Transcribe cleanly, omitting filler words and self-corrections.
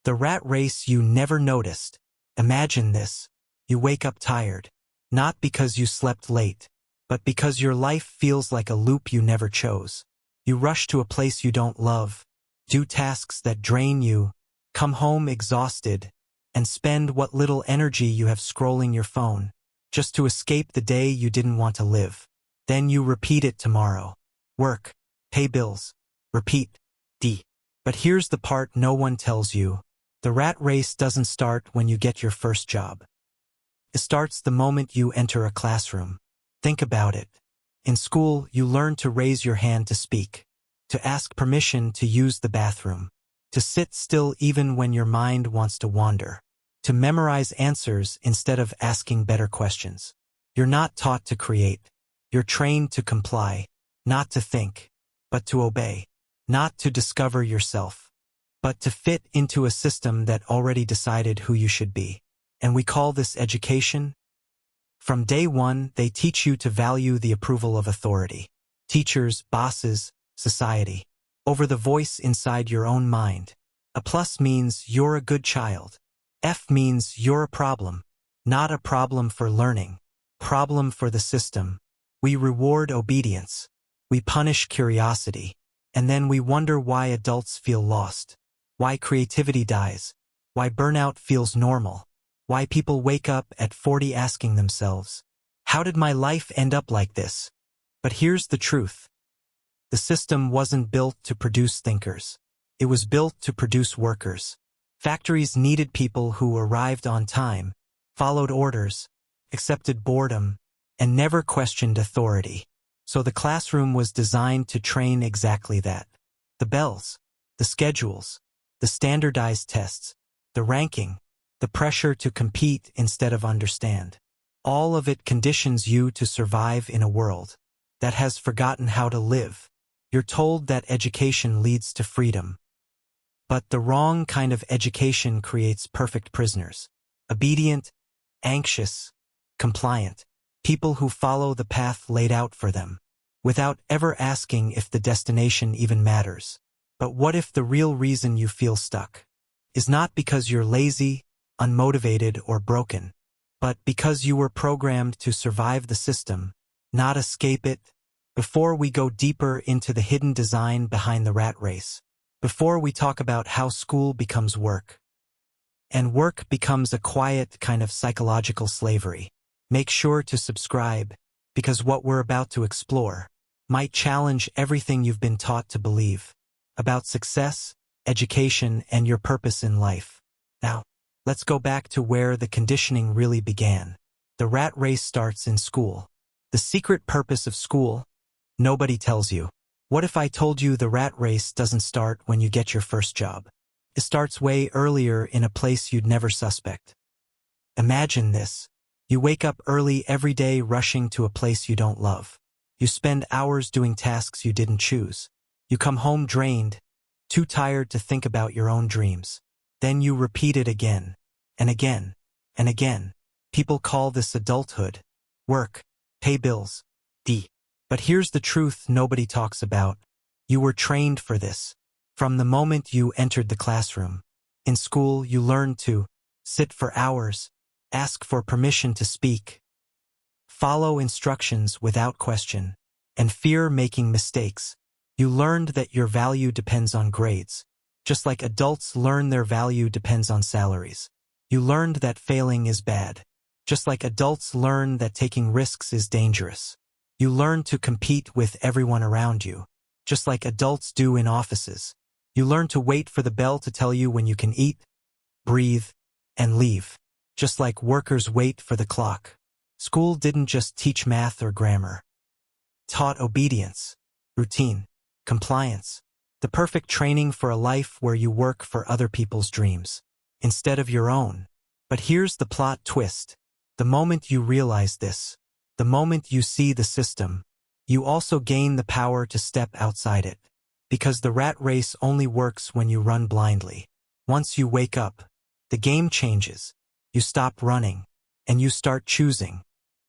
The rat race you never noticed. Imagine this. You wake up tired. Not because you slept late, but because your life feels like a loop you never chose. You rush to a place you don't love, do tasks that drain you, come home exhausted, and spend what little energy you have scrolling your phone, just to escape the day you didn't want to live. Then you repeat it tomorrow. Work, pay bills, repeat, But here's the part no one tells you. The rat race doesn't start when you get your first job. It starts the moment you enter a classroom. Think about it. In school, you learn to raise your hand to speak, to ask permission to use the bathroom, to sit still even when your mind wants to wander, to memorize answers instead of asking better questions. You're not taught to create. You're trained to comply, not to think, but to obey, not to discover yourself, but to fit into a system that already decided who you should be. And we call this education. From day one, they teach you to value the approval of authority, teachers, bosses, society, over the voice inside your own mind. A plus means you're a good child. F means you're a problem, not a problem for learning, problem for the system. We reward obedience, we punish curiosity, and then we wonder why adults feel lost, why creativity dies, why burnout feels normal, why people wake up at 40 asking themselves, how did my life end up like this? But here's the truth. The system wasn't built to produce thinkers. It was built to produce workers. Factories needed people who arrived on time, followed orders, accepted boredom, and never questioned authority. So the classroom was designed to train exactly that. The bells, the schedules, the standardized tests, the ranking, the pressure to compete instead of understand. All of it conditions you to survive in a world that has forgotten how to live. You're told that education leads to freedom. But the wrong kind of education creates perfect prisoners. Obedient, anxious, compliant. People who follow the path laid out for them, without ever asking if the destination even matters. But what if the real reason you feel stuck is not because you're lazy, unmotivated, or broken, but because you were programmed to survive the system, not escape it? Before we go deeper into the hidden design behind the rat race, before we talk about how school becomes work, and work becomes a quiet kind of psychological slavery, make sure to subscribe, because what we're about to explore might challenge everything you've been taught to believe about success, education, and your purpose in life. Now, let's go back to where the conditioning really began. The rat race starts in school. The secret purpose of school? Nobody tells you. What if I told you the rat race doesn't start when you get your first job? It starts way earlier in a place you'd never suspect. Imagine this. You wake up early every day rushing to a place you don't love. You spend hours doing tasks you didn't choose. You come home drained, too tired to think about your own dreams. Then you repeat it again, and again, and again. People call this adulthood. Work, pay bills, But here's the truth nobody talks about. You were trained for this. From the moment you entered the classroom. In school, you learned to sit for hours, ask for permission to speak, follow instructions without question, and fear making mistakes. You learned that your value depends on grades, just like adults learn their value depends on salaries. You learned that failing is bad, just like adults learn that taking risks is dangerous. You learn to compete with everyone around you, just like adults do in offices. You learn to wait for the bell to tell you when you can eat, breathe, and leave, just like workers wait for the clock. School didn't just teach math or grammar. It taught obedience, routine, compliance, the perfect training for a life where you work for other people's dreams, instead of your own. But here's the plot twist. The moment you realize this, the moment you see the system, you also gain the power to step outside it. Because the rat race only works when you run blindly. Once you wake up, the game changes. You stop running, and you start choosing.